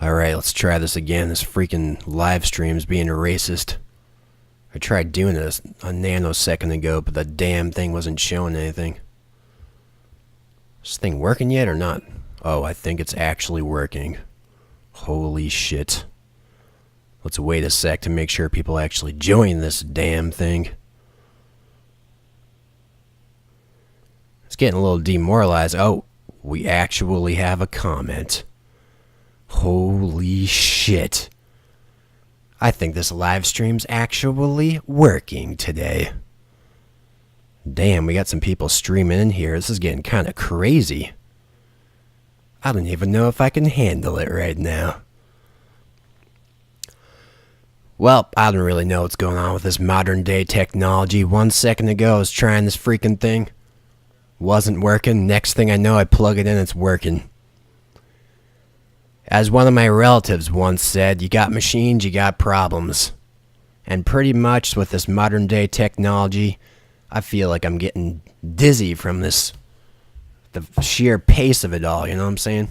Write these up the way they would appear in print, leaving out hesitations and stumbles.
Alright, let's try this again. This freaking live stream's being racist. I tried doing this a nanosecond ago, but the damn thing wasn't showing anything. Is this thing working yet or not? Oh, I think it's actually working. Holy shit. Let's wait a sec to make sure people actually join this damn thing. It's getting a little demoralized. Oh, we actually have a comment. Holy shit. I think this live stream's actually working today. Damn, we got some people streaming in here. This is getting kind of crazy. I don't even know if I can handle it right now. Well, I don't really know what's going on with this modern day technology. 1 second ago I was trying this freaking thing. Wasn't working. Next thing I know, I plug it in, it's working. As one of my relatives once said, you got machines, you got problems. And pretty much with this modern day technology, I feel like I'm getting dizzy from this, the sheer pace of it all, you know what I'm saying?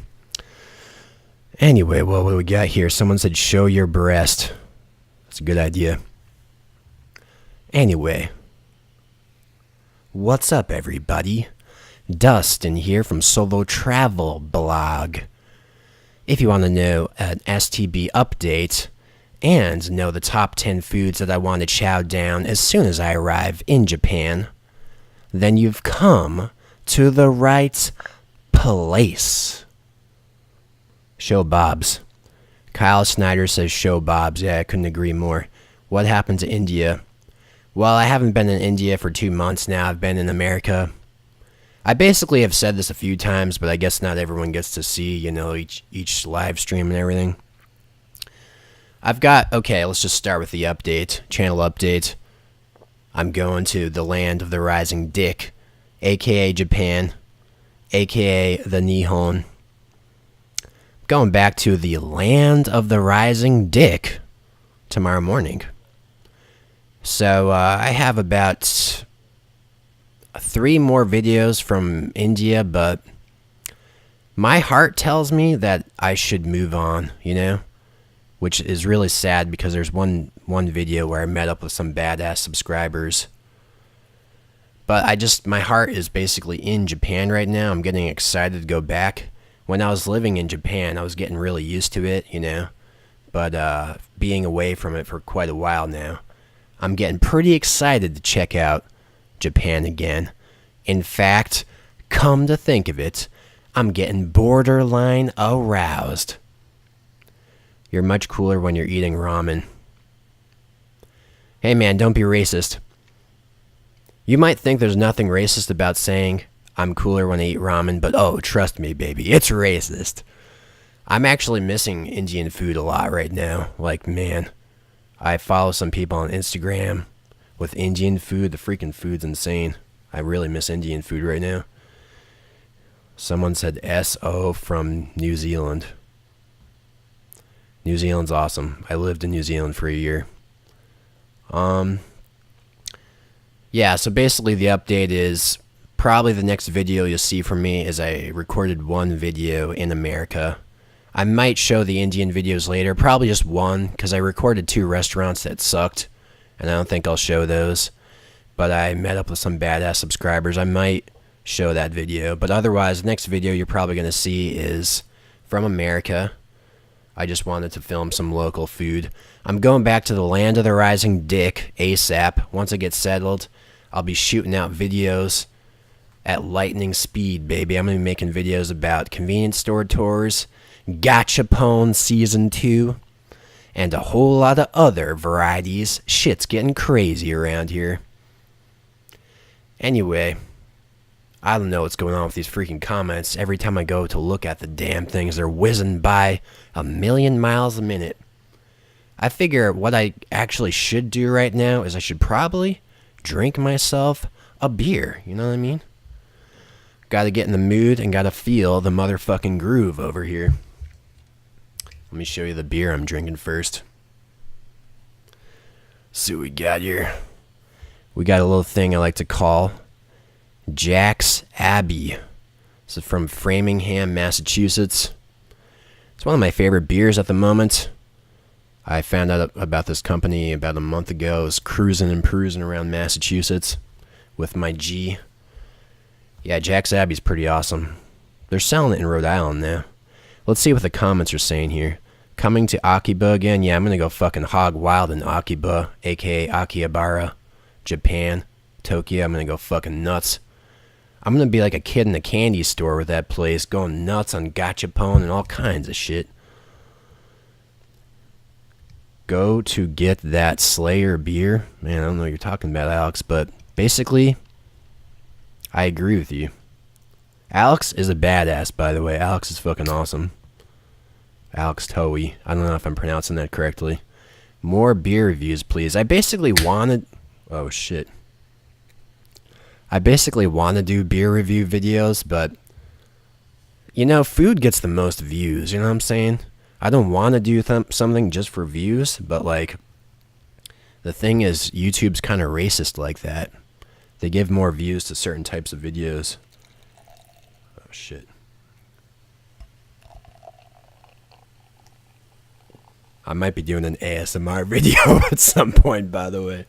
Anyway, well, what do we got here? Someone said, show your breast. That's a good idea. Anyway. What's up, everybody? Dustin here from SoloTravelBlog. If you want to know an STB update and know the top 10 foods that I want to chow down as soon as I arrive in Japan, then you've come to the right place. Show Bob's. Kyle Snyder says show Bob's. Yeah, I couldn't agree more. What happened to India? Well, I haven't been in India for 2 months now. I've been in America. I basically have said this a few times, but I guess not everyone gets to see, you know, each live stream and everything. Okay, let's just start with the update, channel update. I'm going to the land of the rising dick, aka Japan, aka the Nihon. Going back to the land of the rising dick tomorrow morning. So, I have about 3 more videos from India, but my heart tells me that I should move on, you know? Which is really sad because there's one video where I met up with some badass subscribers. But my heart is basically in Japan right now. I'm getting excited to go back. When I was living in Japan, I was getting really used to it, you know? But being away from it for quite a while now, I'm getting pretty excited to check out Japan again. In fact, come to think of it, I'm getting borderline aroused. You're much cooler when you're eating ramen. Hey man, don't be racist. You might think there's nothing racist about saying I'm cooler when I eat ramen, but oh, trust me, baby, it's racist. I'm actually missing Indian food a lot right now. Like, man, I follow some people on Instagram with Indian food. The freaking food's insane. I really miss Indian food right now. Someone said SO from New Zealand. New Zealand's awesome. I lived in New Zealand for a year. Yeah, so basically the update is probably the next video you'll see from me is I recorded 1 video in America. I might show the Indian videos later, probably just 1, because I recorded 2 restaurants that sucked, and I don't think I'll show those. But I met up with some badass subscribers. I might show that video, but otherwise, the next video you're probably going to see is from America. I just wanted to film some local food. I'm going back to the land of the rising dick ASAP. Once I get settled, I'll be shooting out videos at lightning speed, baby. I'm going to be making videos about convenience store tours, Gachapon Season 2, and a whole lot of other varieties. Shit's getting crazy around here. Anyway, I don't know what's going on with these freaking comments. Every time I go to look at the damn things, they're whizzing by 1,000,000 miles a minute. I figure what I actually should do right now is I should probably drink myself a beer. You know what I mean? Gotta get in the mood and gotta feel the motherfucking groove over here. Let me show you the beer I'm drinking first. See what we got here. We got a little thing I like to call Jack's Abbey. This is from Framingham, Massachusetts. It's one of my favorite beers at the moment. I found out about this company about a month ago. I was cruising and perusing around Massachusetts with my G. Yeah, Jack's Abbey's pretty awesome. They're selling it in Rhode Island now. Let's see what the comments are saying here. Coming to Akiba again? Yeah, I'm gonna go fucking hog wild in Akiba, aka Akihabara, Japan, Tokyo. I'm gonna go fucking nuts. I'm gonna be like a kid in a candy store with that place, going nuts on gachapon and all kinds of shit. Go to get that Slayer beer. Man, I don't know what you're talking about, Alex, but basically, I agree with you. Alex is a badass, by the way. Alex is fucking awesome. Alex Towie. I don't know if I'm pronouncing that correctly. More beer reviews, please. I basically wanted... Oh, shit. I basically want to do beer review videos, but... You know, food gets the most views, you know what I'm saying? I don't want to do something just for views, but, like... The thing is, YouTube's kind of racist like that. They give more views to certain types of videos. Oh, shit. I might be doing an ASMR video at some point, by the way.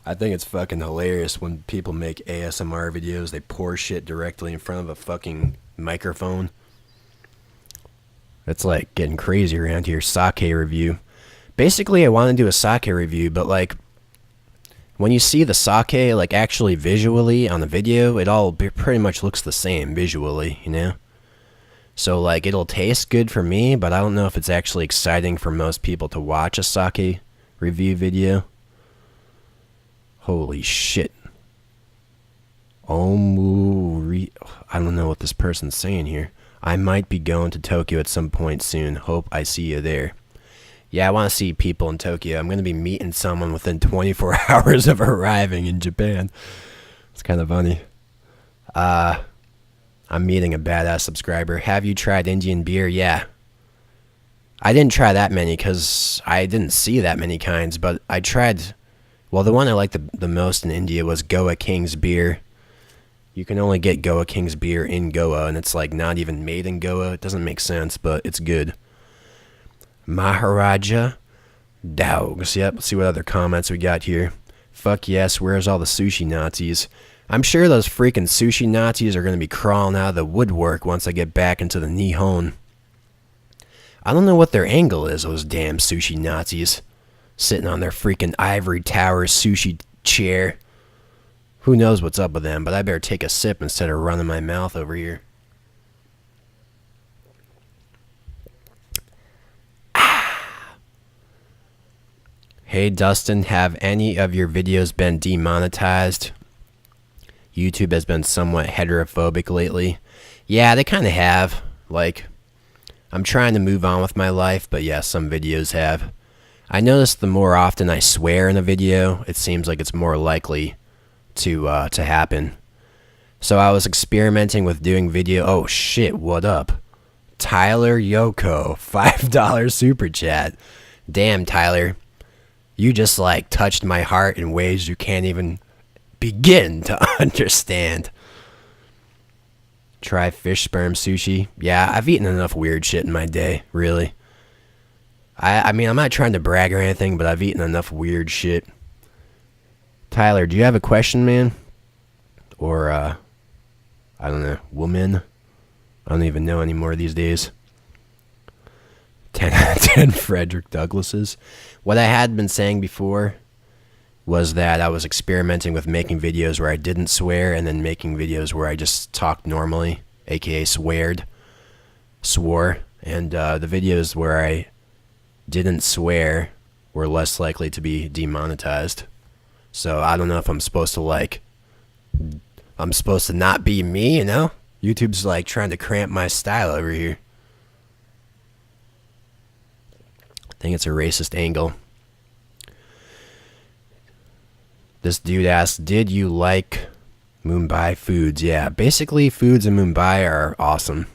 I think it's fucking hilarious when people make ASMR videos. They pour shit directly in front of a fucking microphone. It's like getting crazy around here. Sake review. Basically, I want to do a sake review, but like... When you see the sake, like, actually visually on the video, it all pretty much looks the same visually, you know? So, like, it'll taste good for me, but I don't know if it's actually exciting for most people to watch a sake review video. Holy shit. Omurice. I don't know what this person's saying here. I might be going to Tokyo at some point soon. Hope I see you there. Yeah, I want to see people in Tokyo. I'm going to be meeting someone within 24 hours of arriving in Japan. It's kind of funny. I'm meeting a badass subscriber. Have you tried Indian beer? Yeah. I didn't try that many because I didn't see that many kinds, but I tried... Well, the one I liked the most in India was Goa King's beer. You can only get Goa King's beer in Goa, and it's like not even made in Goa. It doesn't make sense, but it's good. Maharaja Dogs. Yep, let's see what other comments we got here. Fuck yes, where's all the sushi Nazis? I'm sure those freaking sushi Nazis are going to be crawling out of the woodwork once I get back into the Nihon. I don't know what their angle is, those damn sushi Nazis. Sitting on their freaking ivory tower sushi chair. Who knows what's up with them, but I better take a sip instead of running my mouth over here. Hey Dustin, have any of your videos been demonetized? YouTube has been somewhat heterophobic lately. Yeah, they kind of have. Like, I'm trying to move on with my life, but yeah, some videos have. I notice the more often I swear in a video, it seems like it's more likely to happen. So I was experimenting with doing video. Oh shit, what up? Tyler Yoko, $5 super chat. Damn, Tyler. You just, like, touched my heart in ways you can't even begin to understand. Try fish sperm sushi. Yeah, I've eaten enough weird shit in my day, really. I mean, I'm not trying to brag or anything, but I've eaten enough weird shit. Tyler, do you have a question, man? Or, I don't know, woman? I don't even know anymore these days. 10 out of 10 Frederick Douglasses. What I had been saying before was that I was experimenting with making videos where I didn't swear and then making videos where I just talked normally, aka swore. And the videos where I didn't swear were less likely to be demonetized. So I don't know if I'm supposed to, like, I'm supposed to not be me, you know? YouTube's like trying to cramp my style over here. I think it's a racist angle. This dude asked, did you like Mumbai foods? Yeah, basically foods in Mumbai are awesome.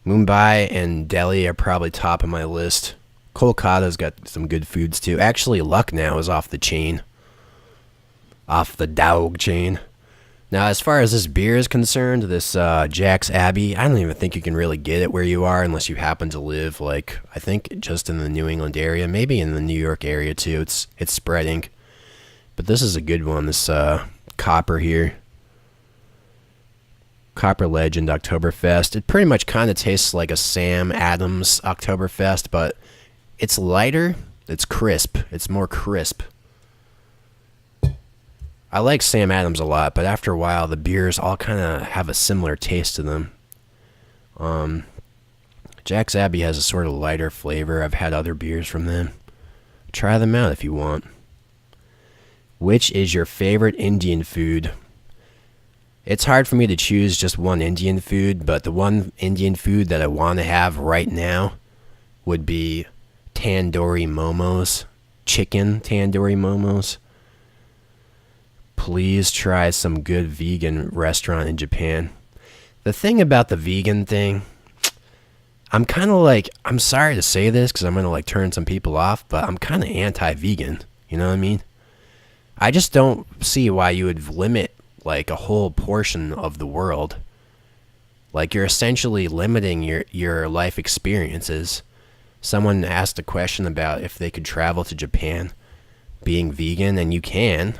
Mumbai and Delhi are probably top of my list. Kolkata's got some good foods too. Actually, Lucknow is off the chain. Off the dog chain. Now, as far as this beer is concerned, this Jack's Abbey, I don't even think you can really get it where you are unless you happen to live, like, I think just in the New England area, maybe in the New York area too. It's spreading. But this is a good one, this Copper here. Copper Legend Oktoberfest. It pretty much kind of tastes like a Sam Adams Oktoberfest, but it's lighter. It's crisp. It's more crisp. I like Sam Adams a lot, but after a while, the beers all kind of have a similar taste to them. Jack's Abbey has a sort of lighter flavor. I've had other beers from them. Try them out if you want. Which is your favorite Indian food? It's hard for me to choose just one Indian food, but the one Indian food that I want to have right now would be tandoori momos. Chicken tandoori momos. Please try some good vegan restaurant in Japan. The thing about the vegan thing, I'm kind of like, I'm sorry to say this because I'm going to like turn some people off, but I'm kind of anti-vegan. You know what I mean? I just don't see why you would limit like a whole portion of the world. Like you're essentially limiting your life experiences. Someone asked a question about if they could travel to Japan being vegan, and you can.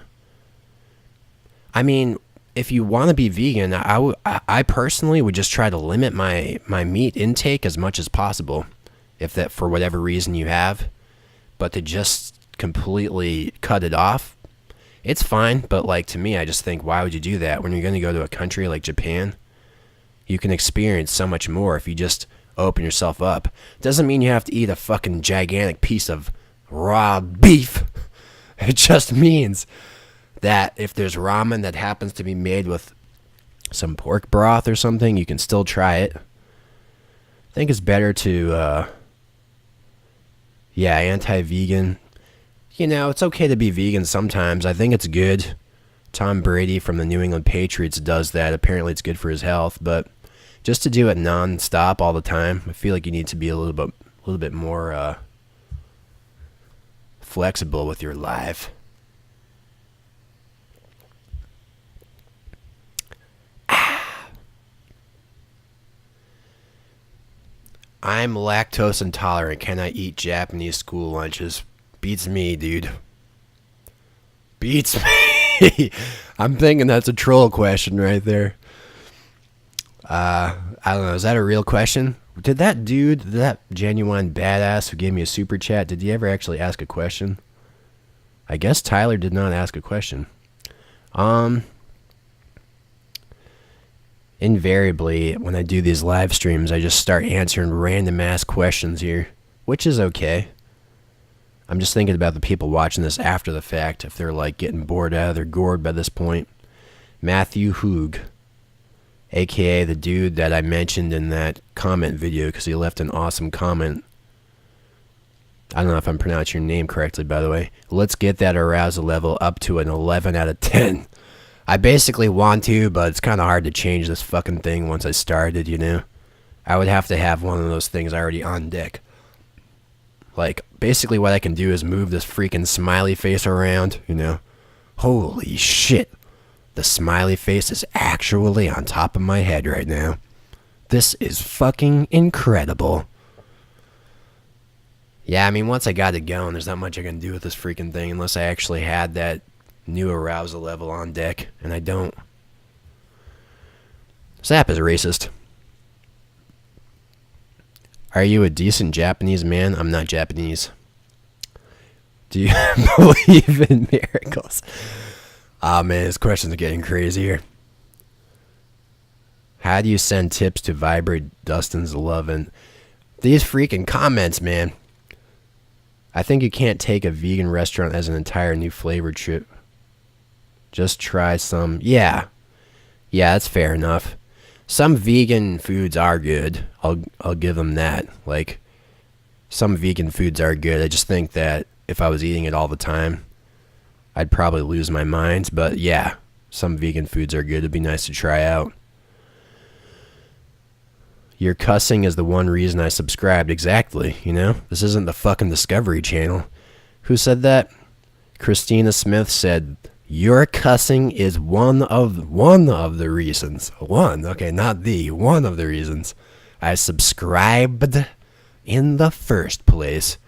I mean, if you want to be vegan, I personally would just try to limit my meat intake as much as possible, if that for whatever reason you have. But to just completely cut it off, it's fine. But like to me, I just think, why would you do that when you're going to go to a country like Japan? You can experience so much more if you just open yourself up. Doesn't mean you have to eat a fucking gigantic piece of raw beef. It just means that if there's ramen that happens to be made with some pork broth or something, you can still try it. I think it's better to, anti-vegan. You know, it's okay to be vegan sometimes. I think it's good. Tom Brady from the New England Patriots does that. Apparently it's good for his health, but just to do it non-stop all the time, I feel like you need to be a little bit more flexible with your life. I'm lactose intolerant. Can I eat Japanese school lunches? Beats me, dude. Beats me. I'm thinking that's a troll question right there. I don't know. Is that a real question? Did that dude, that genuine badass who gave me a super chat, did he ever actually ask a question? I guess Tyler did not ask a question. Invariably, when I do these live streams, I just start answering random ass questions here, which is okay. I'm just thinking about the people watching this after the fact, if they're like getting bored out of their gourd by this point. Matthew Hoog, aka the dude that I mentioned in that comment video because he left an awesome comment. I don't know if I'm pronouncing your name correctly, by the way. Let's get that arousal level up to an 11 out of 10. I basically want to, but it's kind of hard to change this fucking thing once I started, you know? I would have to have one of those things already on deck. Like, basically what I can do is move this freaking smiley face around, you know? Holy shit. The smiley face is actually on top of my head right now. This is fucking incredible. Yeah, I mean, once I got it going, there's not much I can do with this freaking thing unless I actually had that new arousal level on deck, and I don't. Zap is racist. Are you a decent Japanese man? I'm not Japanese. Do you believe in miracles? Ah, man, this question's getting crazier. How do you send tips to Vibrate Dustin's lovin'? These freaking comments, man. I think you can't take a vegan restaurant as an entire new flavor trip. Just try some. Yeah, that's fair enough. Some vegan foods are good. I'll give them that. Like, some vegan foods are good. I just think that if I was eating it all the time, I'd probably lose my mind. But yeah, some vegan foods are good. It'd be nice to try out. Your cussing is the one reason I subscribed. Exactly, you know? This isn't the fucking Discovery Channel. Who said that? Christina Smith said, Your cussing is one of the reasons. One of the reasons I subscribed in the first place.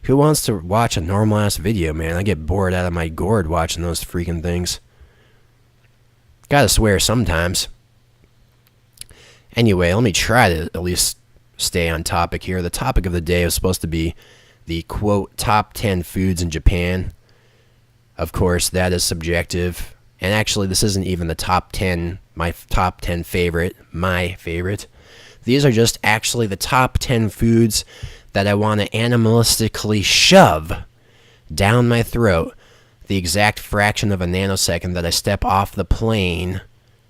Who wants to watch a normal ass video, man? I get bored out of my gourd watching those freaking things. Gotta swear sometimes. Anyway, let me try to at least stay on topic here. The topic of the day was supposed to be the, quote, top 10 foods in Japan. Of course, that is subjective. And actually, this isn't even the top 10, my top 10 favorite, my favorite. These are just actually the top 10 foods that I want to animalistically shove down my throat the exact fraction of a nanosecond that I step off the plane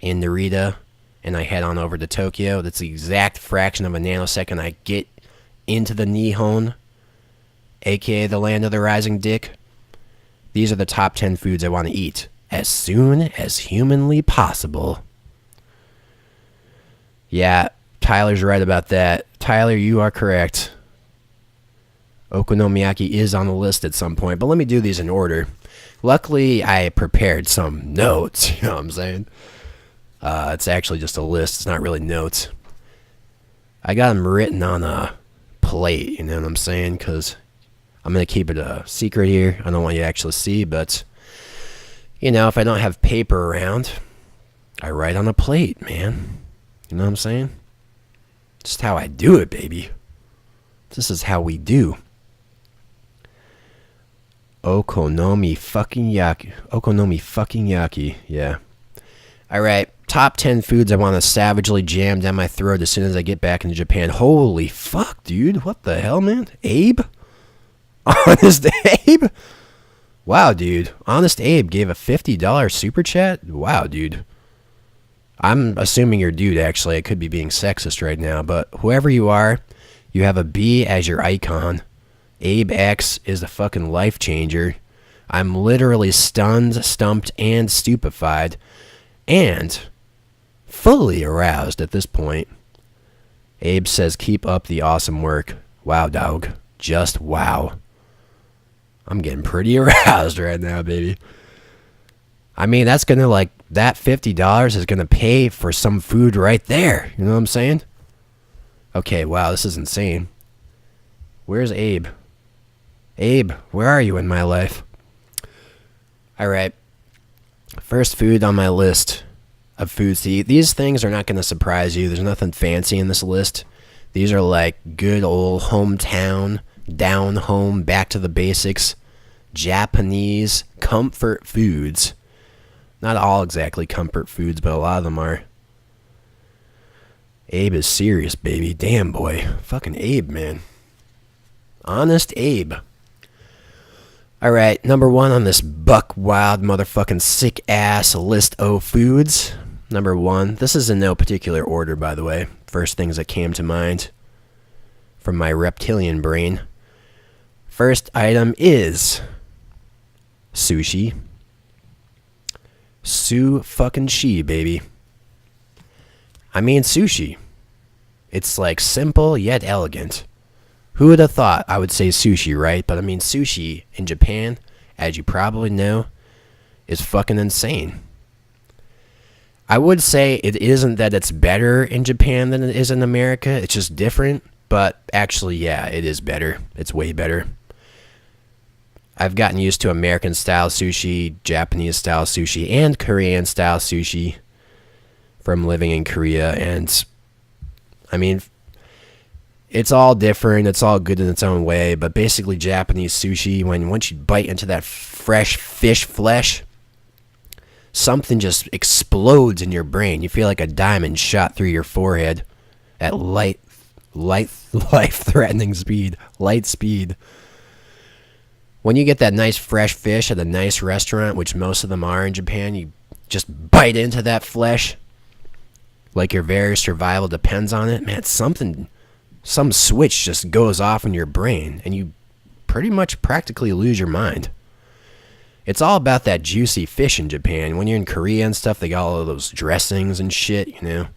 in Narita and I head on over to Tokyo. That's the exact fraction of a nanosecond I get into the Nihon, aka the land of the rising dick. These are the top 10 foods I want to eat as soon as humanly possible. Yeah, Tyler's right about that. Tyler, you are correct. Okonomiyaki is on the list at some point, but let me do these in order. Luckily, I prepared some notes, you know what I'm saying? It's actually just a list, it's not really notes. I got them written on a plate, you know what I'm saying? Because I'm going to keep it a secret here. I don't want you to actually see, but, you know, if I don't have paper around, I write on a plate, man. You know what I'm saying? Just how I do it, baby. This is how we do. Okonomiyaki, yeah. Alright, top 10 foods I want to savagely jam down my throat as soon as I get back into Japan. Holy fuck, dude. What the hell, man? Abe? Honest Abe? Wow, dude. Honest Abe gave a $50 super chat? Wow, dude. I'm assuming you're dude, actually. I could be being sexist right now, but whoever you are, you have a B as your icon. Abe X is a fucking life changer. I'm literally stunned, stumped, and stupefied, and fully aroused at this point. Abe says, keep up the awesome work. Wow, dog. Just wow. I'm getting pretty aroused right now, baby. I mean, that's gonna, like, that $50 is gonna pay for some food right there. You know what I'm saying? Okay, wow, this is insane. Where's Abe? Abe, where are you in my life? Alright. First food on my list of foods to eat. These things are not going to surprise you. There's nothing fancy in this list. These are like good old hometown, down home, back to the basics, Japanese comfort foods. Not all exactly comfort foods, but a lot of them are. Abe is serious, baby. Damn, boy. Fucking Abe, man. Honest Abe. Alright, number one on this buck wild motherfucking sick ass list of foods. Number one. This is in no particular order, by the way. First things that came to mind from my reptilian brain. First item is sushi. Su-fucking-shi, baby. I mean sushi. It's like simple yet elegant. Who would have thought I would say sushi, right? But I mean sushi in Japan, as you probably know, is fucking insane. I would say it isn't that it's better in Japan than it is in America. It's just different. But actually, yeah, it is better. It's way better. I've gotten used to American-style sushi, Japanese-style sushi, and Korean-style sushi from living in Korea. And, I mean, it's all different. It's all good in its own way. But basically, Japanese sushi, once you bite into that fresh fish flesh, something just explodes in your brain. You feel like a diamond shot through your forehead at life-threatening speed. Light speed. When you get that nice fresh fish at a nice restaurant, which most of them are in Japan, you just bite into that flesh like your very survival depends on it. Man, some switch just goes off in your brain, and you pretty much practically lose your mind. It's all about that juicy fish in Japan. When you're in Korea and stuff, they got all of those dressings and shit, you know.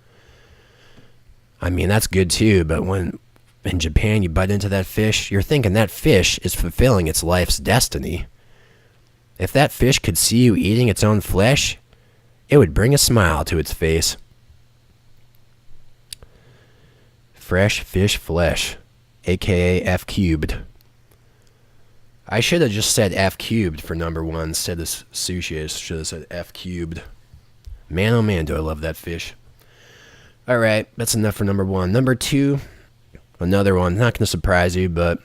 I mean, that's good too, but when in Japan you bite into that fish, you're thinking that fish is fulfilling its life's destiny. If that fish could see you eating its own flesh, it would bring a smile to its face. Fresh fish flesh, aka F cubed. I should have just said F cubed for number 1 instead of sushi. I should have said F cubed. Man, oh man, do I love that fish. Alright, that's enough for number 1. Number 2, another one. Not going to surprise you, but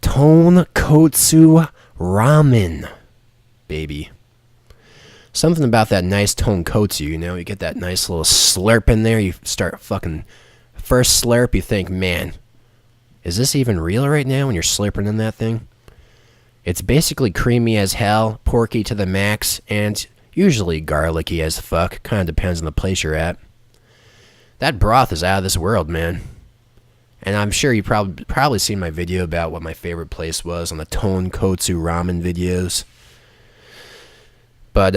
Tonkotsu Ramen, baby. Something about that nice tonkotsu, you know? You get that nice little slurp in there. You start fucking... First slurp, you think, man, is this even real right now when you're slurping in that thing? It's basically creamy as hell, porky to the max, and usually garlicky as fuck. Kind of depends on the place you're at. That broth is out of this world, man. And I'm sure you probably seen my video about what my favorite place was on the Tonkotsu Ramen videos. But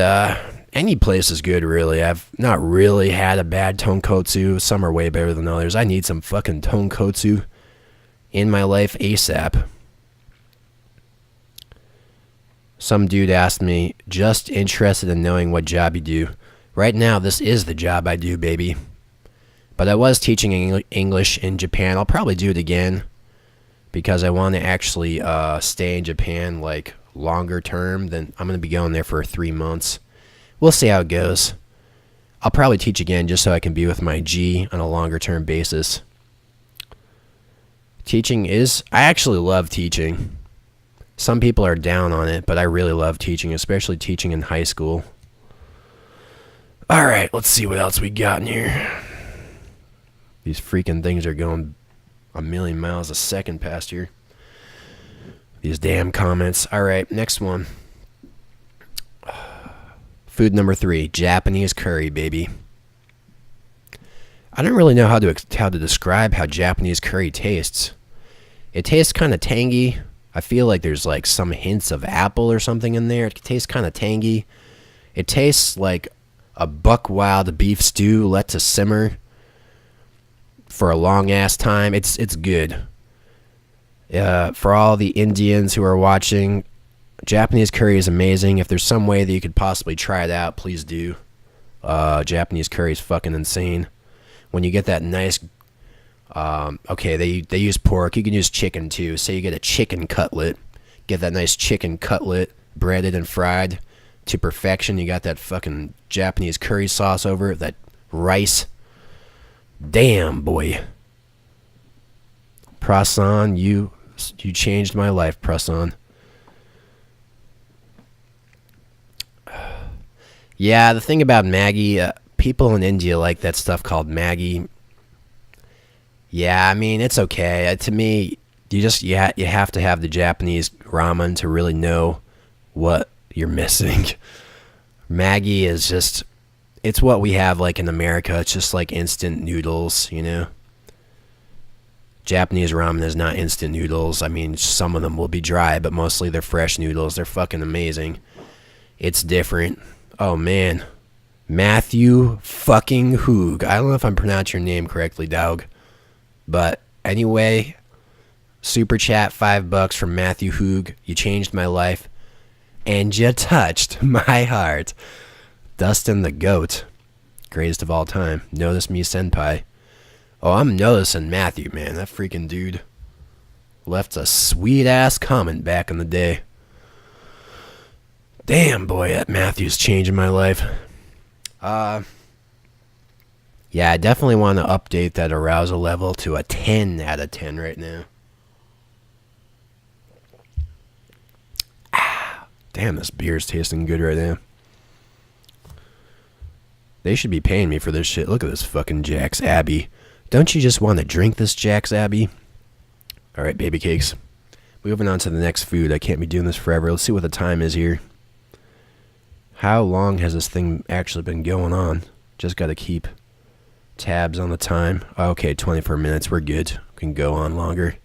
any place is good, really. I've not really had a bad tonkotsu. Some are way better than others. I need some fucking tonkotsu in my life ASAP. Some dude asked me, just interested in knowing what job you do. Right now, this is the job I do, baby. But I was teaching English in Japan. I'll probably do it again because I want to actually stay in Japan like longer term. Then I'm going to be going there for 3 months. We'll see how it goes. I'll probably teach again just so I can be with my G on a longer term basis. Teaching is... I actually love teaching. Some people are down on it, but I really love teaching, especially teaching in high school. Alright, let's see what else we got in here. These freaking things are going a million miles a second past here. These damn comments. Alright, next one. Food number 3, Japanese curry, baby. I don't really know how to describe how Japanese curry tastes. It tastes kind of tangy. I feel like there's like some hints of apple or something in there. It tastes kind of tangy. It tastes like a buck wild beef stew let to simmer for a long ass time. It's good. For all the Indians who are watching, Japanese curry is amazing. If there's some way that you could possibly try it out, please do. Japanese curry is fucking insane. When you get that nice... okay, they use pork. You can use chicken too. Say you get a chicken cutlet. Get that nice chicken cutlet, breaded and fried to perfection. You got that fucking Japanese curry sauce over it. That rice. Damn, boy. Prasan, you changed my life, Prasan. Yeah, the thing about Maggi, people in India like that stuff called Maggi. Yeah, I mean, it's okay. To me, you have to have the Japanese ramen to really know what you're missing. Maggi is just, it's what we have like in America. It's just like instant noodles, you know? Japanese ramen is not instant noodles. I mean, some of them will be dry, but mostly they're fresh noodles. They're fucking amazing. It's different. Oh, man. Matthew fucking Hoog. I don't know if I'm pronouncing your name correctly, dog. But anyway, super chat, $5 from Matthew Hoog. You changed my life. And you touched my heart. Dustin the Goat. Greatest of all time. Notice me, senpai. Oh, I'm noticing Matthew, man. That freaking dude left a sweet-ass comment back in the day. Damn, boy, that Matthew's changing my life. Yeah, I definitely want to update that arousal level to a 10 out of 10 right now. Damn, this beer's tasting good right now. They should be paying me for this shit. Look at this fucking Jack's Abbey. Don't you just want to drink this Jack's Abbey? Alright, baby cakes. Moving on to the next food. I can't be doing this forever. Let's see what the time is here. How long has this thing actually been going on? Just got to keep tabs on the time. Okay, 24 minutes. We're good. We can go on longer.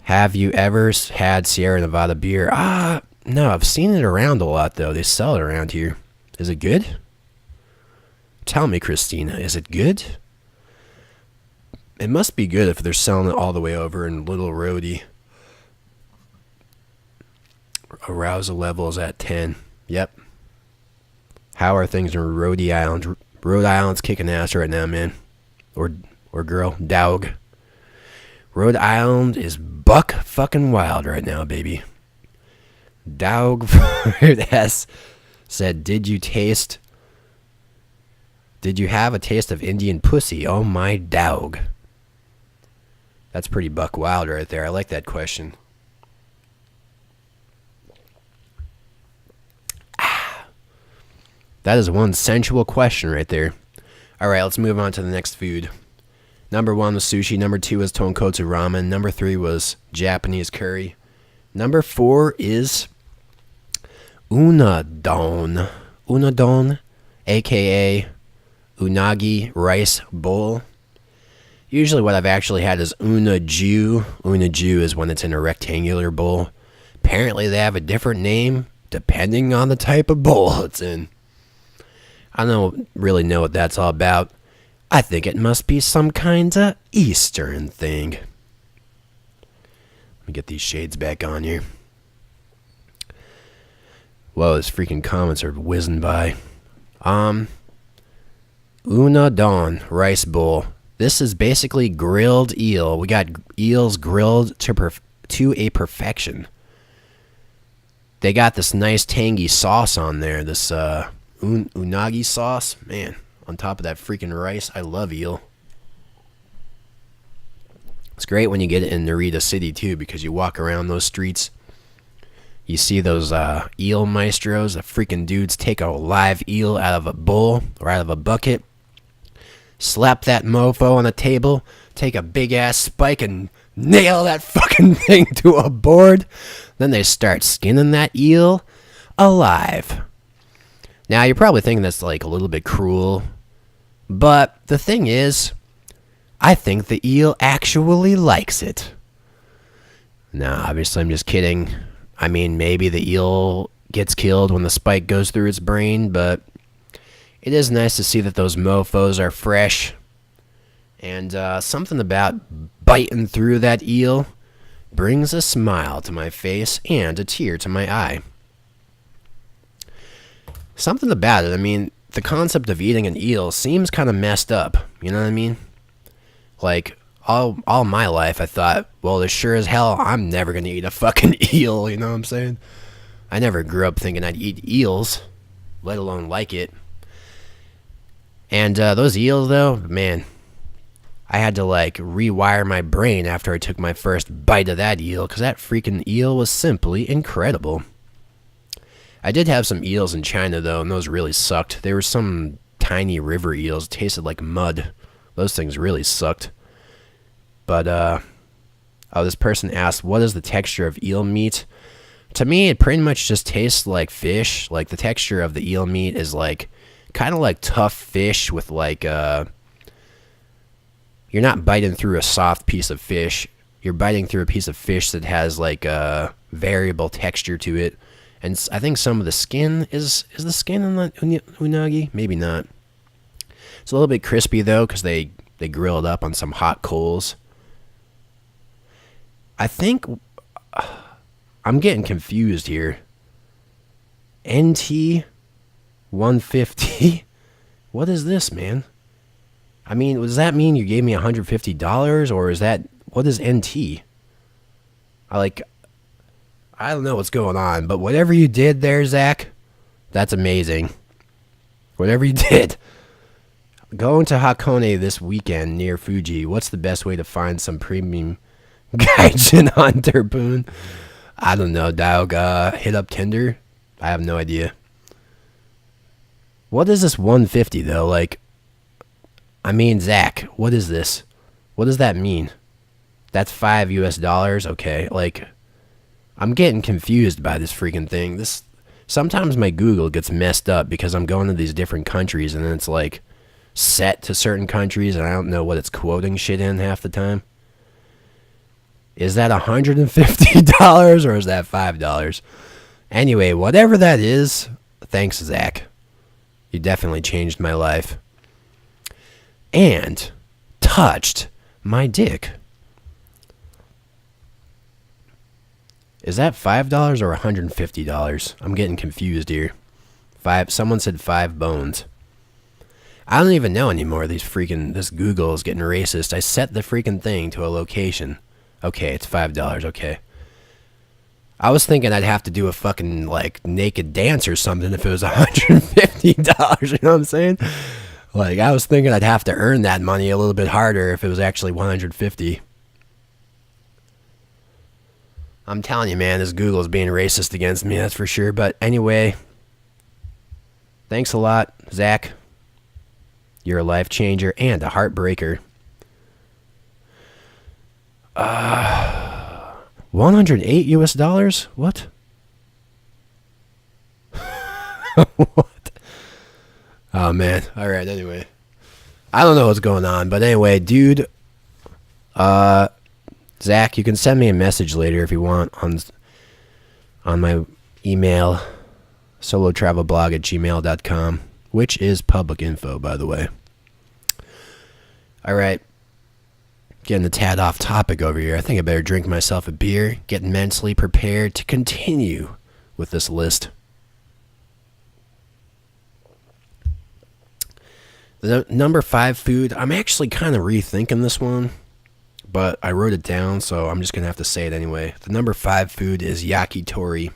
Have you ever had Sierra Nevada beer? No, I've seen it around a lot, though. They sell it around here. Is it good? Tell me, Christina, is it good? It must be good if they're selling it all the way over in Little Roadie. Arousal level is at 10. Yep. How are things in Rhode Island? Rhode Island's kicking ass right now, man. Or girl. Dog. Rhode Island is buck fucking wild right now, baby. Dog S said, Did you have a taste of Indian pussy? Oh my dog. That's pretty buck wild right there. I like that question. That is one sensual question right there. Alright, let's move on to the next food. Number 1 was sushi. Number 2 was tonkotsu ramen. Number 3 was Japanese curry. Number 4 is unagi-don. Unagi-don, aka unagi rice bowl. Usually what I've actually had is unagi-jyu. Unagi-jyu is when it's in a rectangular bowl. Apparently they have a different name depending on the type of bowl it's in. I don't really know what that's all about. I think it must be some kind of Eastern thing. Let me get these shades back on here. Whoa, these freaking comments are whizzing by. Unagi-don rice bowl. This is basically grilled eel. We got eels grilled to a perfection. They got this nice tangy sauce on there. This unagi sauce. Man, on top of that freaking rice. I love eel. It's great when you get it in Narita City too, because you walk around those streets. You see those eel maestros. The freaking dudes take a live eel out of a bowl or out of a bucket. Slap that mofo on the table. Take a big ass spike and nail that fucking thing to a board. Then they start skinning that eel alive. Now, you're probably thinking that's like a little bit cruel. But the thing is, I think the eel actually likes it. Nah, obviously I'm just kidding. I mean, maybe the eel gets killed when the spike goes through its brain, but it is nice to see that those mofos are fresh. And something about biting through that eel brings a smile to my face and a tear to my eye. Something about it. I mean, the concept of eating an eel seems kind of messed up. You know what I mean? Like, all my life I thought, well, as sure as hell, I'm never going to eat a fucking eel. You know what I'm saying? I never grew up thinking I'd eat eels, let alone like it. And those eels, though, man, I had to, like, rewire my brain after I took my first bite of that eel, because that freaking eel was simply incredible. I did have some eels in China, though, and those really sucked. There were some tiny river eels. Tasted like mud. Those things really sucked. But, this person asked, what is the texture of eel meat? To me, it pretty much just tastes like fish. Like, the texture of the eel meat is, like, kind of like tough fish with, like, you're not biting through a soft piece of fish. You're biting through a piece of fish that has, like, a variable texture to it. And I think some of the skin, is the skin in the unagi? Maybe not. It's a little bit crispy, though, because they grill it up on some hot coals. I think, I'm getting confused here. NT 150? What is this, man? I mean, does that mean you gave me $150, or is that, what is NT? I don't know what's going on, but whatever you did there, Zach, that's amazing. Whatever you did. Going to Hakone this weekend near Fuji. What's the best way to find some premium gaijin hunter boon? I don't know, dog. Hit up Tinder? I have no idea. What is this 150 though? Like, I mean, Zach, what is this? What does that mean? That's $5 US. Okay, like, I'm getting confused by this freaking thing. Sometimes my Google gets messed up because I'm going to these different countries and then it's like set to certain countries and I don't know what it's quoting shit in half the time. Is that $150 or is that $5? Anyway, whatever that is, thanks, Zach. You definitely changed my life. And touched my dick. Is that $5 or $150? I'm getting confused here. Someone said 5 bones. I don't even know anymore. This Google is getting racist. I set the freaking thing to a location. Okay, it's $5. Okay. I was thinking I'd have to do a fucking, like, naked dance or something if it was $150. You know what I'm saying? Like, I was thinking I'd have to earn that money a little bit harder if it was actually $150. I'm telling you, man, this Google is being racist against me, that's for sure. But anyway, thanks a lot, Zach. You're a life changer and a heartbreaker. 108 US dollars? What? What? Oh, man. All right, anyway. I don't know what's going on, but anyway, dude, Zach, you can send me a message later if you want on my email, SoloTravelBlog@gmail.com, which is public info, by the way. All right. Getting a tad off topic over here. I think I better drink myself a beer, get mentally prepared to continue with this list. The number 5 food, I'm actually kind of rethinking this one, but I wrote it down, so I'm just going to have to say it anyway. The number 5 food is yakitori.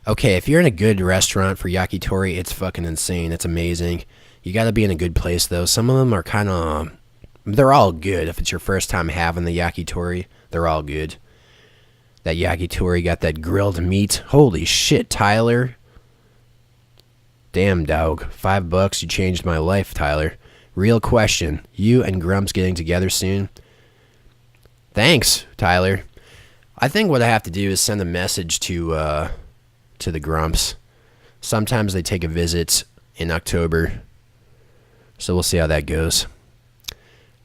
Okay, if you're in a good restaurant for yakitori, it's fucking insane. It's amazing. You got to be in a good place, though. Some of them are kind of... They're all good. If it's your first time having the yakitori, they're all good. That yakitori got that grilled meat. Holy shit, Tyler. Damn, dog. $5, you changed my life, Tyler. Real question. You and Grumps getting together soon? Thanks, Tyler. I think what I have to do is send a message to the Grumps. Sometimes they take a visit in October. So we'll see how that goes.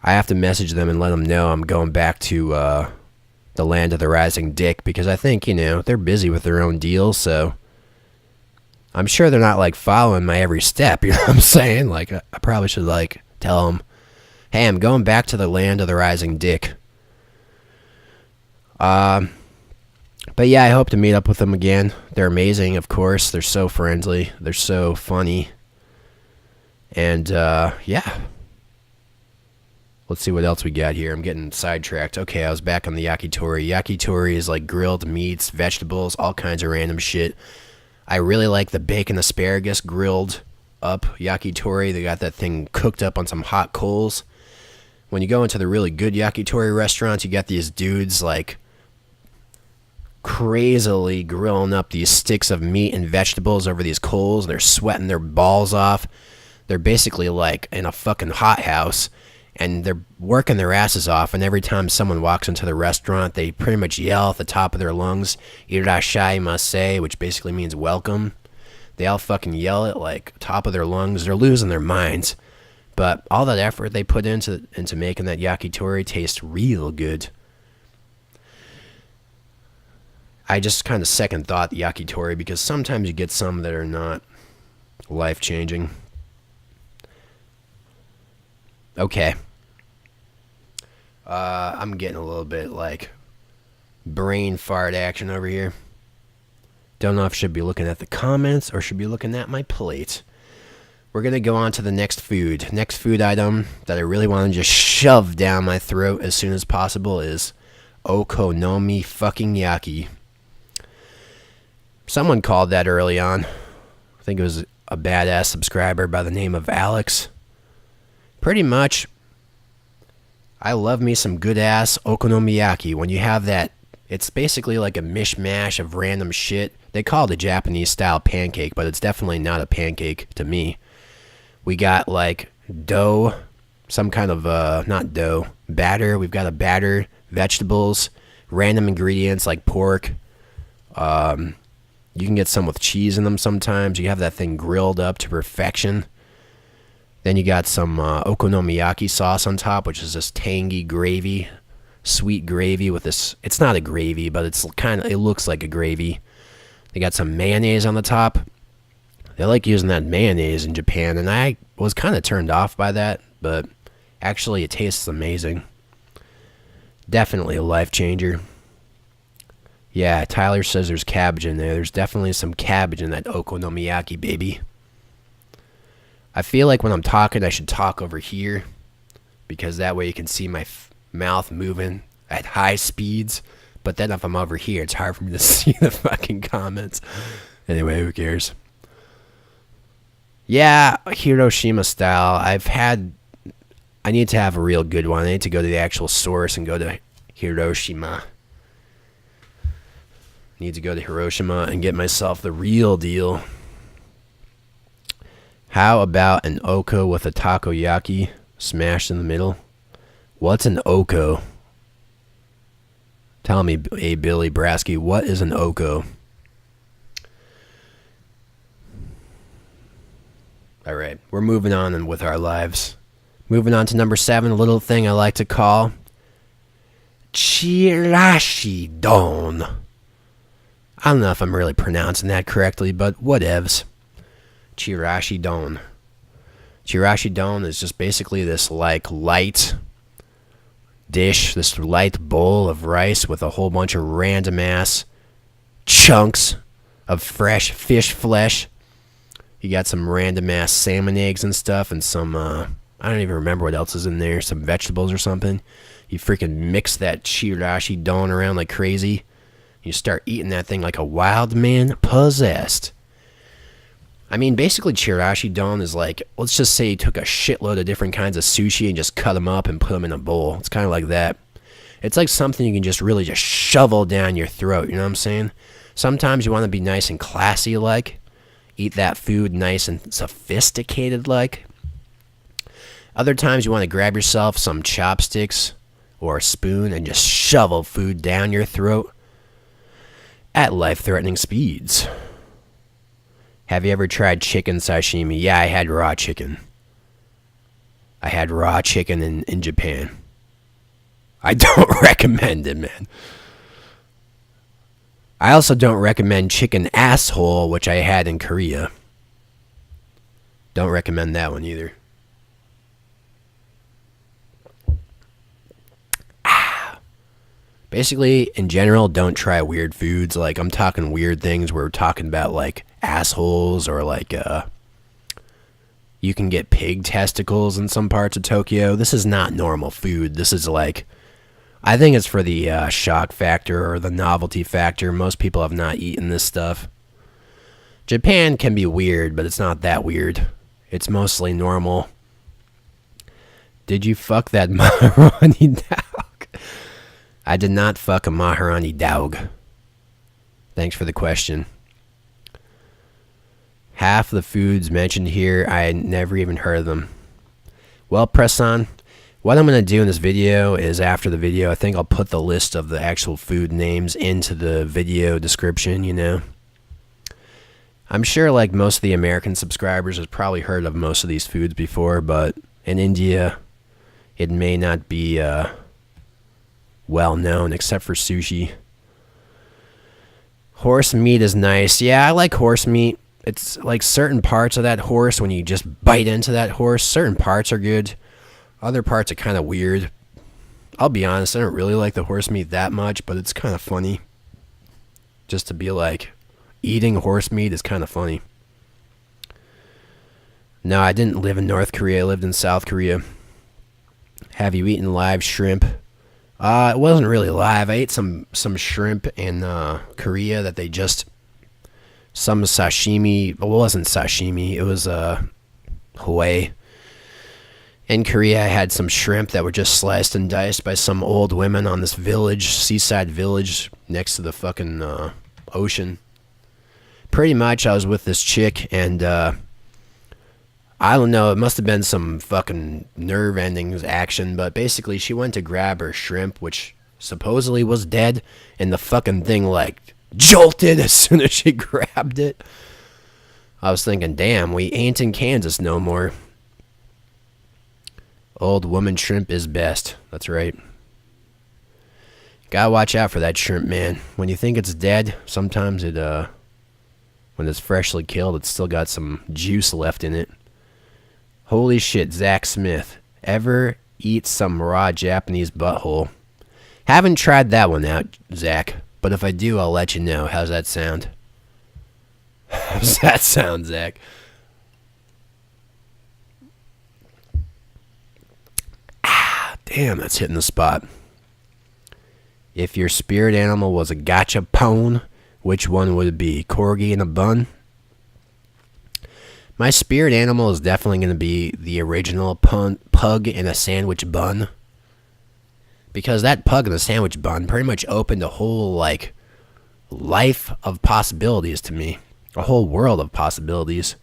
I have to message them and let them know I'm going back to the land of the rising dick, because I think, they're busy with their own deals, so I'm sure they're not, like, following my every step, you know what I'm saying? Like, I probably should, like, tell them, hey, I'm going back to the land of the rising dick. But yeah, I hope to meet up with them again. They're amazing, of course. They're so friendly. They're so funny. And, yeah. Let's see what else we got here. I'm getting sidetracked. Okay, I was back on the yakitori. Yakitori is like grilled meats, vegetables, all kinds of random shit. I really like the bacon asparagus grilled up yakitori. They got that thing cooked up on some hot coals. When you go into the really good yakitori restaurants, you got these dudes like crazily grilling up these sticks of meat and vegetables over these coals. They're sweating their balls off. They're basically like in a fucking hothouse. And they're working their asses off, and every time someone walks into the restaurant, they pretty much yell at the top of their lungs, "Irashaimase," which basically means welcome. They all fucking yell it like top of their lungs. They're losing their minds. But all that effort they put into making that yakitori taste real good. I just kind of second thought the yakitori, because sometimes you get some that are not life-changing. Okay. I'm getting a little bit, like, brain fart action over here. Don't know if I should be looking at the comments or should be looking at my plate. We're going to go on to the next food. Next food item that I really want to just shove down my throat as soon as possible is Okonomiyaki. Someone called that early on. I think it was a badass subscriber by the name of Alex. Pretty much, I love me some good-ass Okonomiyaki. When you have that, it's basically like a mishmash of random shit. They call it a Japanese-style pancake, but it's definitely not a pancake to me. We got, like, dough, some kind of, not dough, batter. We've got a batter, vegetables, random ingredients like pork. You can get some with cheese in them sometimes. You have that thing grilled up to perfection. Then you got some okonomiyaki sauce on top, which is this tangy gravy, sweet gravy with this. It's not a gravy, but it looks like a gravy. They got some mayonnaise on the top. They like using that mayonnaise in Japan, and I was kind of turned off by that, but actually it tastes amazing. Definitely a life changer. Yeah, Tyler says there's cabbage in there. There's definitely some cabbage in that Okonomiyaki, baby. I feel like when I'm talking, I should talk over here, because that way you can see my mouth moving at high speeds. But then if I'm over here, it's hard for me to see the fucking comments. Anyway, who cares? Yeah, Hiroshima style. I need to have a real good one. I need to go to the actual source and go to Hiroshima. Need to go to Hiroshima and get myself the real deal. How about an oko with a takoyaki smashed in the middle? What's an oko? Tell me, hey Billy Brasky, what is an oko? Alright, we're moving on with our lives. Moving on to number 7, a little thing I like to call Chirashi-don. I don't know if I'm really pronouncing that correctly, but whatevs. Chirashi-don. Chirashi-don is just basically this like light dish, this light bowl of rice with a whole bunch of random ass chunks of fresh fish flesh. You got some random ass salmon eggs and stuff, and some I don't even remember what else is in there, some vegetables or something. You freaking mix that Chirashi-don around like crazy. You start eating that thing like a wild man possessed. I mean, basically Chirashi-don is like, let's just say you took a shitload of different kinds of sushi and just cut them up and put them in a bowl. It's kind of like that. It's like something you can just really just shovel down your throat, you know what I'm saying? Sometimes you want to be nice and classy like. Eat that food nice and sophisticated like. Other times you want to grab yourself some chopsticks or a spoon and just shovel food down your throat at life-threatening speeds. Have you ever tried chicken sashimi? Yeah, I had raw chicken. I had raw chicken in Japan. I don't recommend it, man. I also don't recommend chicken asshole, which I had in Korea. Don't recommend that one either. Basically, in general, don't try weird foods. Like, I'm talking weird things. We're talking about, like, assholes or, like, you can get pig testicles in some parts of Tokyo. This is not normal food. This is, like, I think it's for the shock factor or the novelty factor. Most people have not eaten this stuff. Japan can be weird, but it's not that weird. It's mostly normal. Did you fuck that Maharani dog? I did not fuck a Maharani dog. Thanks for the question. Half the foods mentioned here, I had never even heard of them. Well, press on. What I'm going to do in this video is after the video, I think I'll put the list of the actual food names into the video description, you know. I'm sure like most of the American subscribers has probably heard of most of these foods before, but in India, it may not be well known except for sushi. Horse meat is nice. Yeah, I like horse meat. It's like certain parts of that horse, when you just bite into that horse, certain parts are good. Other parts are kind of weird. I'll be honest, I don't really like the horse meat that much, but it's kind of funny. Just to be like, eating horse meat is kind of funny. No, I didn't live in North Korea. I lived in South Korea. Have you eaten live shrimp? It wasn't really live. I ate some shrimp in Korea that they just... Some sashimi. Well, it wasn't sashimi. It was Hawaii. In Korea, I had some shrimp that were just sliced and diced by some old women on this village, seaside village, next to the fucking ocean. Pretty much, I was with this chick, and I don't know, it must have been some fucking nerve endings action, but basically, she went to grab her shrimp, which supposedly was dead, and the fucking thing, like, jolted as soon as she grabbed it. I was thinking, damn, we ain't in Kansas no more. Old woman shrimp is best. That's right. Gotta watch out for that shrimp, man. When you think it's dead, sometimes it, when it's freshly killed, it's still got some juice left in it. Holy shit, Zach Smith. Ever eat some raw Japanese butthole? Haven't tried that one out, Zach. But if I do, I'll let you know. How's that sound? How's that sound, Zach? Damn, that's hitting the spot. If your spirit animal was a gachapon, which one would it be? Corgi in a bun? My spirit animal is definitely going to be the original pug in a sandwich bun. Because that pug in a sandwich bun pretty much opened a whole, like, life of possibilities to me. A whole world of possibilities.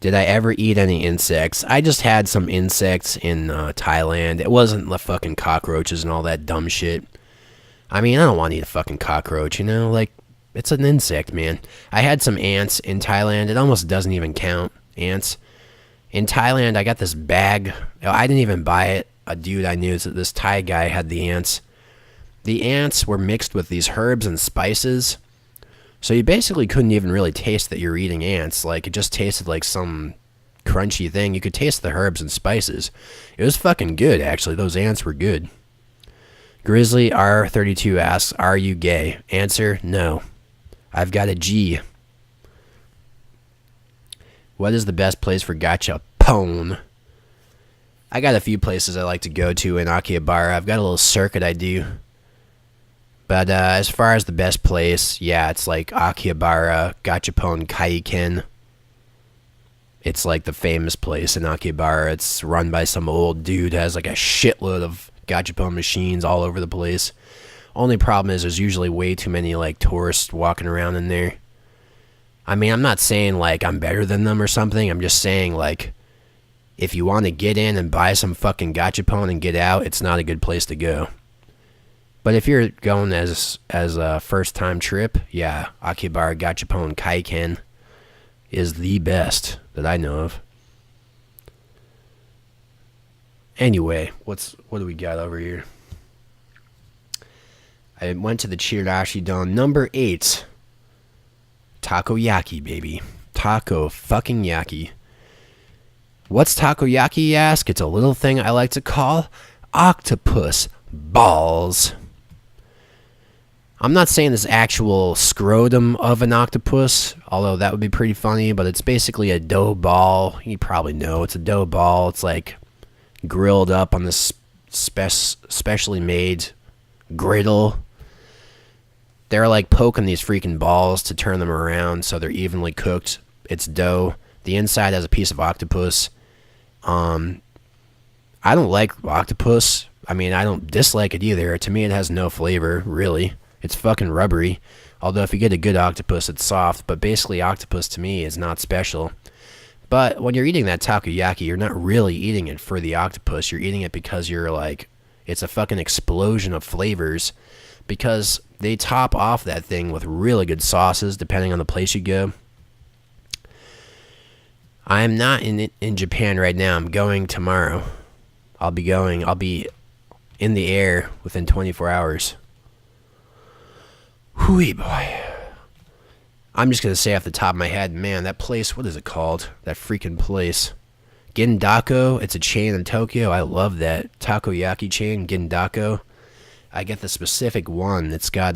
Did I ever eat any insects? I just had some insects in Thailand. It wasn't the fucking cockroaches and all that dumb shit. I mean, I don't want to eat a fucking cockroach, you know? Like, it's an insect, man. I had some ants in Thailand. It almost doesn't even count, ants. In Thailand, I got this bag. I didn't even buy it. A dude I knew, this Thai guy, had the ants. The ants were mixed with these herbs and spices. So you basically couldn't even really taste that you're eating ants. Like, it just tasted like some crunchy thing. You could taste the herbs and spices. It was fucking good, actually. Those ants were good. Grizzly R32 asks, are you gay? Answer, no. I've got a G. What is the best place for gachapon? I got a few places I like to go to in Akihabara. I've got a little circuit I do. But as far as the best place, yeah, it's like Akihabara, Gachapon Kaiken. It's like the famous place in Akihabara. It's run by some old dude who has like a shitload of gachapon machines all over the place. Only problem is there's usually way too many like tourists walking around in there. I mean, I'm not saying like I'm better than them or something. I'm just saying like if you want to get in and buy some fucking gachapon and get out, it's not a good place to go. But if you're going as a first time trip, yeah, Akihabara Gachapon Kaiken is the best that I know of. Anyway, what do we got over here? I went to the Chirashi-don number 8. Takoyaki, baby. Taco fucking yaki. What's takoyaki, you ask? It's a little thing I like to call octopus balls. I'm not saying this actual scrotum of an octopus, although that would be pretty funny, but it's basically a dough ball. You probably know it's a dough ball. It's like grilled up on this specially made griddle. They're like poking these freaking balls to turn them around so they're evenly cooked. It's dough. The inside has a piece of octopus. I don't like octopus. I mean, I don't dislike it either. To me, it has no flavor, really. It's fucking rubbery. Although if you get a good octopus, it's soft. But basically, octopus to me is not special. But when you're eating that takoyaki, you're not really eating it for the octopus. You're eating it because you're like, it's a fucking explosion of flavors. Because they top off that thing with really good sauces, depending on the place you go. I'm not in Japan right now. I'm going tomorrow. I'll be in the air within 24 hours. Hooey boy. I'm just going to say off the top of my head, man, that place, what is it called? That freaking place. Gindako, it's a chain in Tokyo. I love that takoyaki chain, Gindako. I get the specific one. It's got,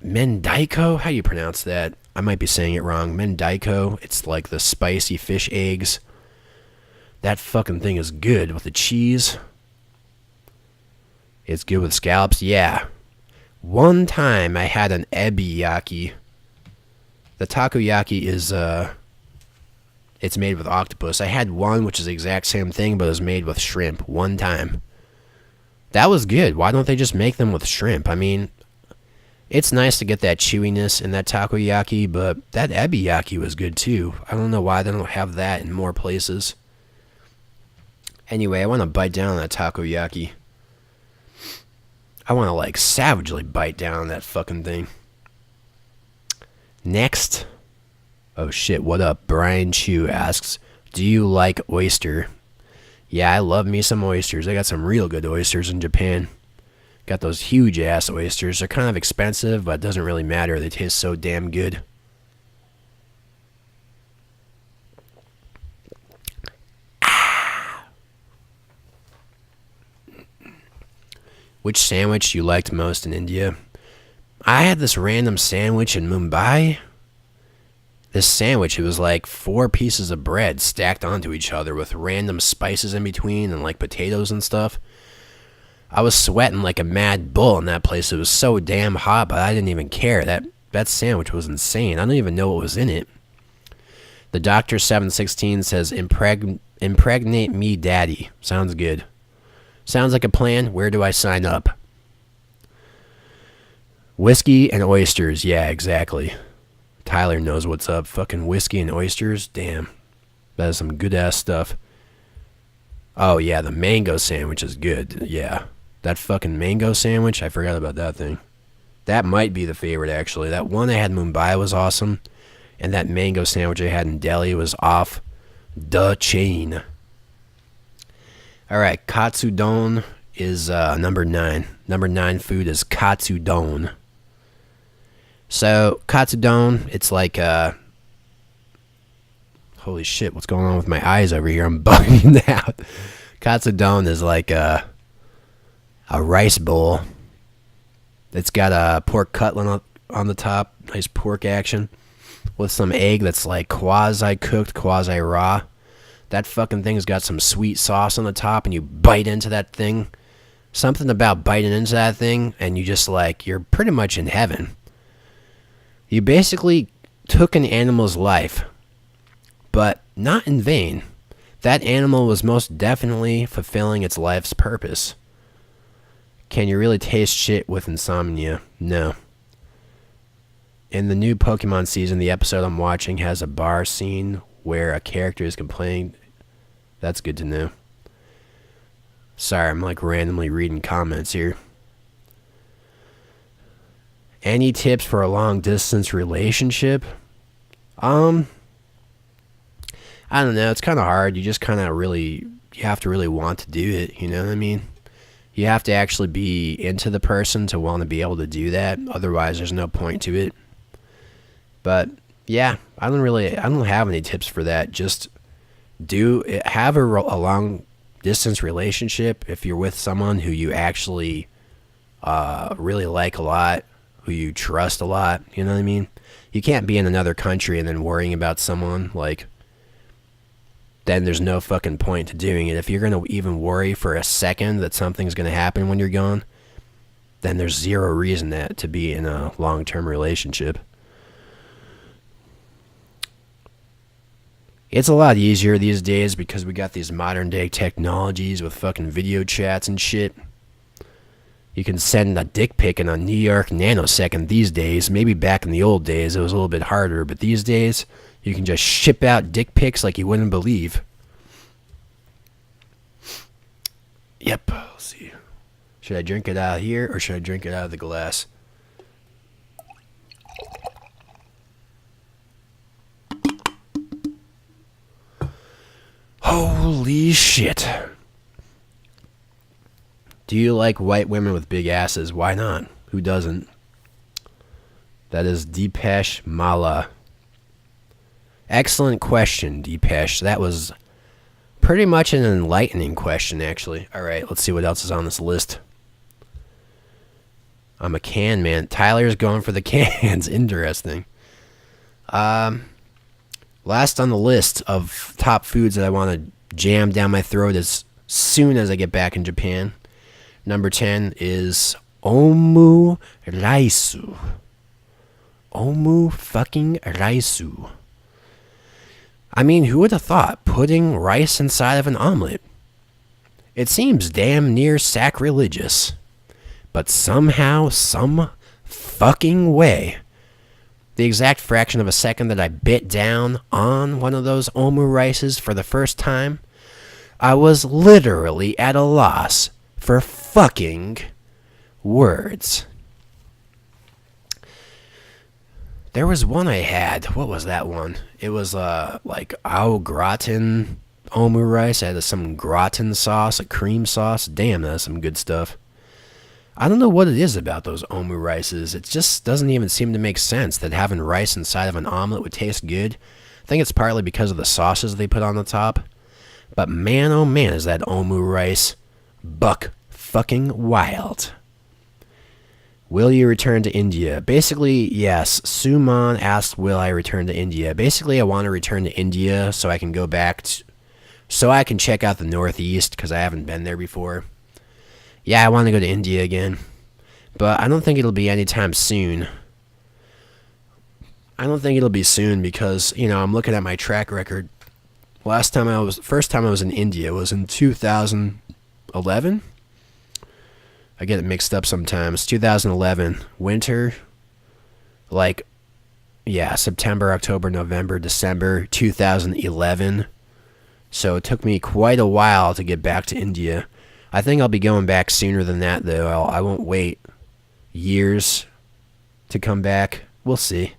Mendaiko? How do you pronounce that? I might be saying it wrong. Mendaiko. It's like the spicy fish eggs. That fucking thing is good with the cheese. It's good with scallops. Yeah. One time I had an ebiyaki. The takoyaki is, it's made with octopus. I had one which is the exact same thing, but it was made with shrimp. One time. That was good. Why don't they just make them with shrimp? I mean, it's nice to get that chewiness in that takoyaki, but that ebiyaki was good too. I don't know why they don't have that in more places. Anyway, I want to bite down on that takoyaki. I want to, like, savagely bite down on that fucking thing. Next. Oh shit, what up? Brian Chu asks, do you like oyster? Yeah, I love me some oysters. I got some real good oysters in Japan. Got those huge ass oysters. They're kind of expensive, but it doesn't really matter. They taste so damn good. Which sandwich you liked most in India? I had this random sandwich in Mumbai. This sandwich, it was like 4 pieces of bread stacked onto each other with random spices in between and like potatoes and stuff. I was sweating like a mad bull in that place. It was so damn hot, but I didn't even care. That sandwich was insane. I don't even know what was in it. The Doctor 716 says, impregnate me, daddy. Sounds good. Sounds like a plan. Where do I sign up? Whiskey and oysters. Yeah, exactly. Tyler knows what's up. Fucking whiskey and oysters. Damn. That is some good ass stuff. Oh, yeah, the mango sandwich is good. Yeah. That fucking mango sandwich, I forgot about that thing. That might be the favorite, actually. That one I had in Mumbai was awesome. And that mango sandwich I had in Delhi was off the chain. Alright, Katsudon is number 9. Number 9 food is Katsudon. So, Katsudon, it's like, holy shit, what's going on with my eyes over here? I'm bugging out. Katsudon is like a rice bowl. It's got a pork cutlet on the top, nice pork action, with some egg that's like quasi-cooked, quasi-raw. That fucking thing's got some sweet sauce on the top, and you bite into that thing. Something about biting into that thing, and you just like, you're pretty much in heaven. You basically took an animal's life, but not in vain. That animal was most definitely fulfilling its life's purpose. Can you really taste shit with insomnia? No. In the new Pokemon season, the episode I'm watching has a bar scene where a character is complaining. That's good to know. Sorry, I'm like randomly reading comments here. Any tips for a long distance relationship? I don't know. It's kind of hard. You just kind of really, you have to really want to do it. You know what I mean? You have to actually be into the person to want to be able to do that. Otherwise, there's no point to it. But yeah, I don't have any tips for that. Just have a long distance relationship if you're with someone who you actually really like a lot, who you trust a lot. You know what I mean? You can't be in another country and then worrying about someone like. Then there's no fucking point to doing it. If you're going to even worry for a second that something's going to happen when you're gone, then there's zero reason to be in a long-term relationship. It's a lot easier these days because we got these modern-day technologies with fucking video chats and shit. You can send a dick pic in a New York nanosecond these days. Maybe back in the old days it was a little bit harder, but these days you can just ship out dick pics like you wouldn't believe. Yep, let's see. Should I drink it out of here or should I drink it out of the glass? Holy shit. Do you like white women with big asses? Why not? Who doesn't? That is Deepesh Mala. Excellent question, Deepesh. That was pretty much an enlightening question, actually. Alright, let's see what else is on this list. I'm a can man. Tyler's going for the cans. Interesting. Last on the list of top foods that I want to jam down my throat as soon as I get back in Japan. Number 10 is Omurice. Omu fucking raisu. I mean, who would have thought putting rice inside of an omelet? It seems damn near sacrilegious. But somehow, some fucking way, the exact fraction of a second that I bit down on one of those omurices for the first time, I was literally at a loss for fucking words. There was one I had. What was that one? It was like au gratin omurice. I had some gratin sauce, a cream sauce. Damn, that's some good stuff. I don't know what it is about those omurices. It just doesn't even seem to make sense that having rice inside of an omelet would taste good. I think it's partly because of the sauces they put on the top. But man, oh man, is that omurice buck fucking wild. Will you return to India? Basically, yes. Suman asked, will I return to India? Basically, I want to return to India so I can go back so I can check out the Northeast, because I haven't been there before. Yeah, I want to go to India again. But I don't think it'll be anytime soon. I don't think it'll be soon because, you know, I'm looking at my track record. First time I was in India was in 2011. I get it mixed up sometimes. 2011, winter, like, yeah, September, October, November, December 2011. So it took me quite a while to get back to India. I think I'll be going back sooner than that, though. I won't wait years to come back. We'll see.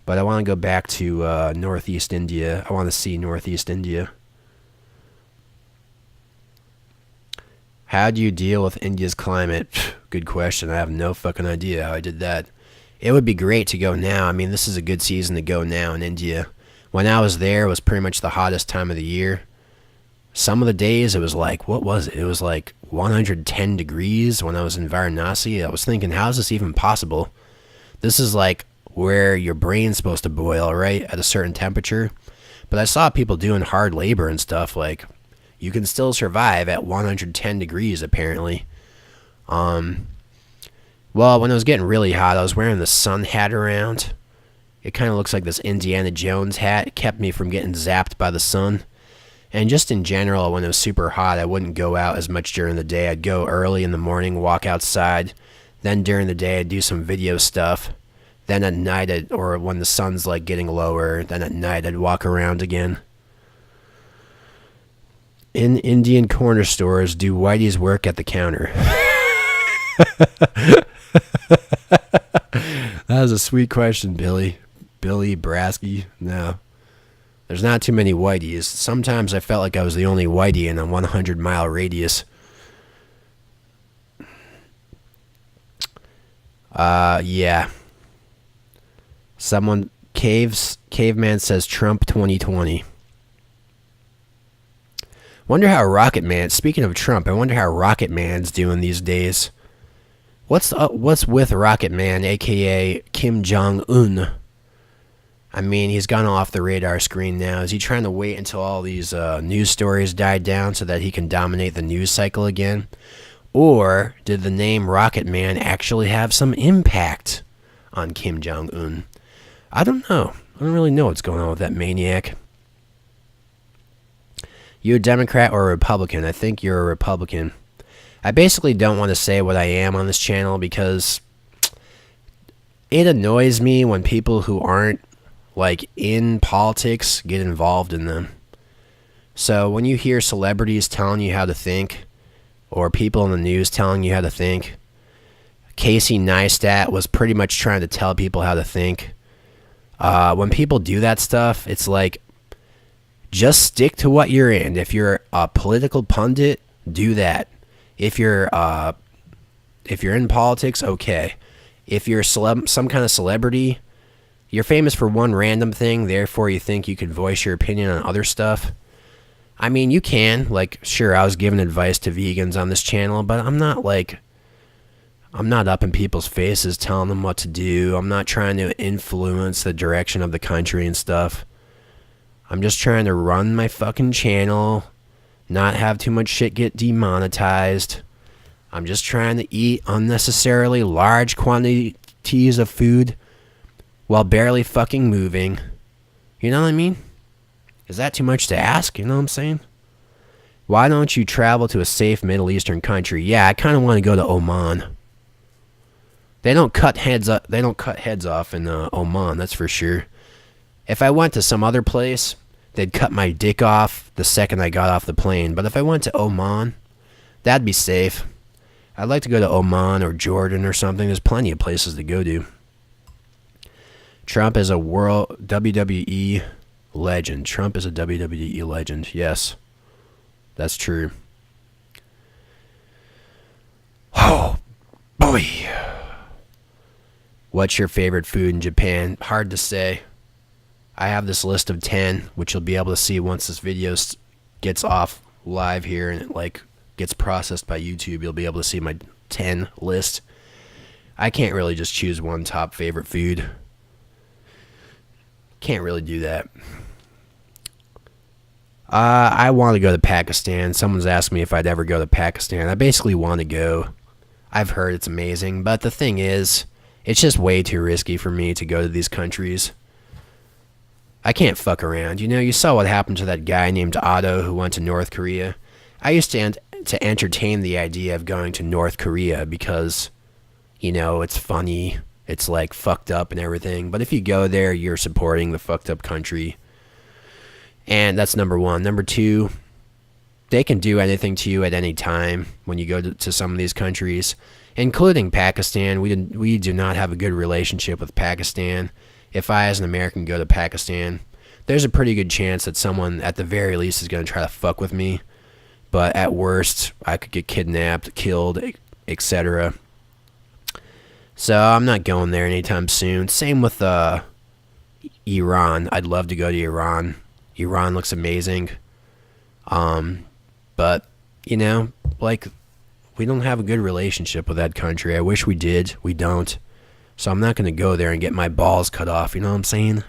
But I want to go back to Northeast India. I want to see Northeast India. How do you deal with India's climate? Good question. I have no fucking idea how I did that. It would be great to go now. I mean, this is a good season to go now in India. When I was there, it was pretty much the hottest time of the year. Some of the days, it was like, what was it? It was like 110 degrees when I was in Varanasi. I was thinking, how is this even possible? This is like where your brain's supposed to boil, right? At a certain temperature. But I saw people doing hard labor and stuff. Like, you can still survive at 110 degrees, apparently. Well, when it was getting really hot, I was wearing the sun hat around. It kind of looks like this Indiana Jones hat. It kept me from getting zapped by the sun. And just in general, when it was super hot, I wouldn't go out as much during the day. I'd go early in the morning, walk outside. Then during the day, I'd do some video stuff. Then at night, or when the sun's like getting lower, then at night, I'd walk around again. In Indian corner stores, do whiteys work at the counter? That was a sweet question, Billy. Billy Brasky. No. There's not too many whiteys. Sometimes I felt like I was the only whitey in a 100-mile radius. Yeah. Caveman says Trump 2020. Wonder how Rocket Man, speaking of Trump, I wonder how Rocket Man's doing these days. What's with Rocket Man, aka Kim Jong-un? I mean, he's gone off the radar screen now. Is he trying to wait until all these news stories die down so that he can dominate the news cycle again? Or did the name Rocket Man actually have some impact on Kim Jong-un? I don't know. I don't really know what's going on with that maniac. You a Democrat or a Republican? I think you're a Republican. I basically don't want to say what I am on this channel because it annoys me when people who aren't like in politics get involved in them. So when you hear celebrities telling you how to think, or people in the news telling you how to think, Casey Neistat was pretty much trying to tell people how to think. When people do that stuff, it's like, just stick to what you're in. If you're a political pundit, do that. If you're in politics, okay. If you're some kind of celebrity, you're famous for one random thing, therefore you think you can voice your opinion on other stuff. I mean, you can. Like, sure, I was giving advice to vegans on this channel, but I'm not up in people's faces telling them what to do. I'm not trying to influence the direction of the country and stuff. I'm just trying to run my fucking channel, not have too much shit get demonetized. I'm just trying to eat unnecessarily large quantities of food while barely fucking moving. You know what I mean? Is that too much to ask? You know what I'm saying? Why don't you travel to a safe Middle Eastern country? Yeah, I kind of want to go to Oman. They don't cut heads up. They don't cut heads off in Oman. That's for sure. If I went to some other place, they'd cut my dick off the second I got off the plane. But if I went to Oman, that'd be safe. I'd like to go to Oman or Jordan or something. There's plenty of places to go to. Trump is a world WWE legend. Trump is a WWE legend. Yes, that's true. Oh, boy. What's your favorite food in Japan? Hard to say. I have this list of 10, which you'll be able to see once this video gets off live here in like gets processed by YouTube, you'll be able to see my 10 list. I can't really just choose one top favorite food. Can't really do that. I want to go to Pakistan. Someone's asked me if I'd ever go to Pakistan. I basically want to go. I've heard it's amazing, but the thing is, it's just way too risky for me to go to these countries. I can't fuck around. You know, you saw what happened to that guy named Otto who went to North Korea. I used to entertain the idea of going to North Korea because, you know, it's funny. It's like fucked up and everything. But if you go there, you're supporting the fucked up country. And that's number one. Number two, they can do anything to you at any time when you go to some of these countries, including Pakistan. We do not have a good relationship with Pakistan. If I, as an American, go to Pakistan, there's a pretty good chance that someone, at the very least, is going to try to fuck with me. But at worst, I could get kidnapped, killed, etc. So I'm not going there anytime soon. Same with Iran. I'd love to go to Iran. Iran looks amazing. But, you know, like, we don't have a good relationship with that country. I wish we did. We don't. So I'm not going to go there and get my balls cut off. You know what I'm saying?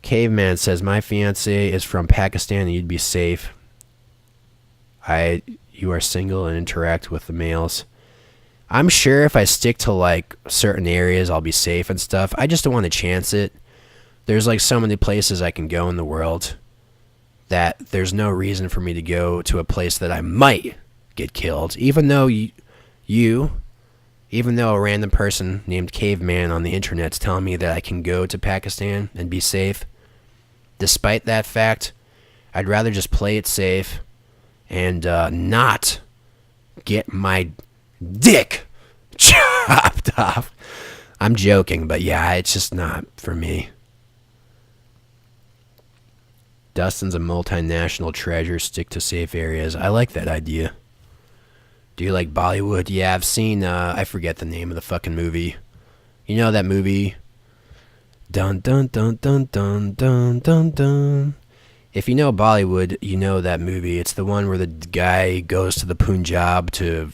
Caveman says, my fiance is from Pakistan and you'd be safe. You are single and interact with the males. I'm sure if I stick to, like, certain areas, I'll be safe and stuff. I just don't want to chance it. There's, like, so many places I can go in the world that there's no reason for me to go to a place that I might get killed. Even though even though a random person named Caveman on the internet's telling me that I can go to Pakistan and be safe, despite that fact, I'd rather just play it safe and not get my dick chopped off. I'm joking, but yeah, it's just not for me. Dustin's a multinational treasure. Stick to safe areas. I like that idea. Do you like Bollywood? Yeah, I've seen, I forget the name of the fucking movie. You know that movie? Dun dun dun dun dun dun dun dun. If you know Bollywood, you know that movie. It's the one where the guy goes to the Punjab to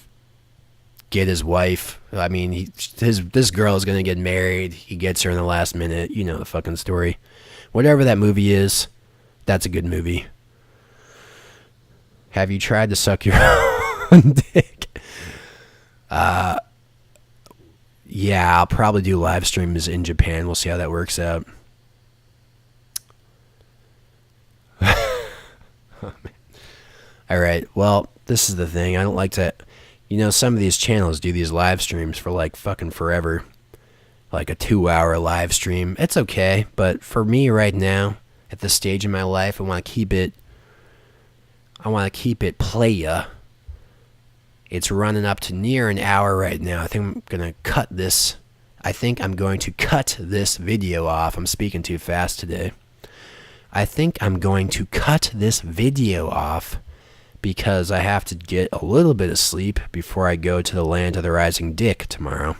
get his wife. I mean, this girl is going to get married. He gets her in the last minute. You know the fucking story. Whatever that movie is, that's a good movie. Have you tried to suck your own dick? Yeah, I'll probably do live streams in Japan. We'll see how that works out. Oh, man. All right, well, this is the thing. I don't like to, you know, some of these channels do these live streams for like fucking forever. Like a 2-hour live stream. It's okay, but for me right now, at this stage in my life, I want to keep it playa. It's running up to near an hour right now. I think I'm going to cut this. I think I'm going to cut this video off. I'm speaking too fast today. I think I'm going to cut this video off because I have to get a little bit of sleep before I go to the land of the rising dick tomorrow.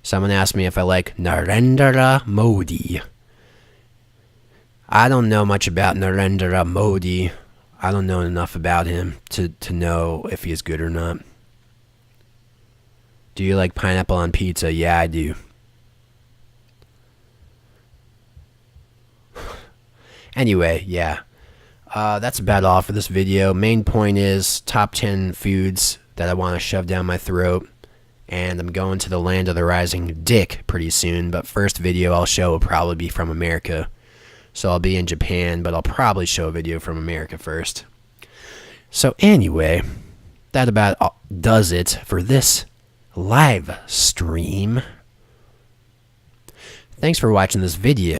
Someone asked me if I like Narendra Modi. I don't know much about Narendra Modi. I don't know enough about him to know if he is good or not. Do you like pineapple on pizza? Yeah, I do. Anyway, yeah. That's about all for this video. Main point is top 10 foods that I want to shove down my throat. And I'm going to the land of the rising dick pretty soon. But first video I'll show will probably be from America. So I'll be in Japan, but I'll probably show a video from America first. So anyway, that about does it for this live stream. Thanks for watching this video.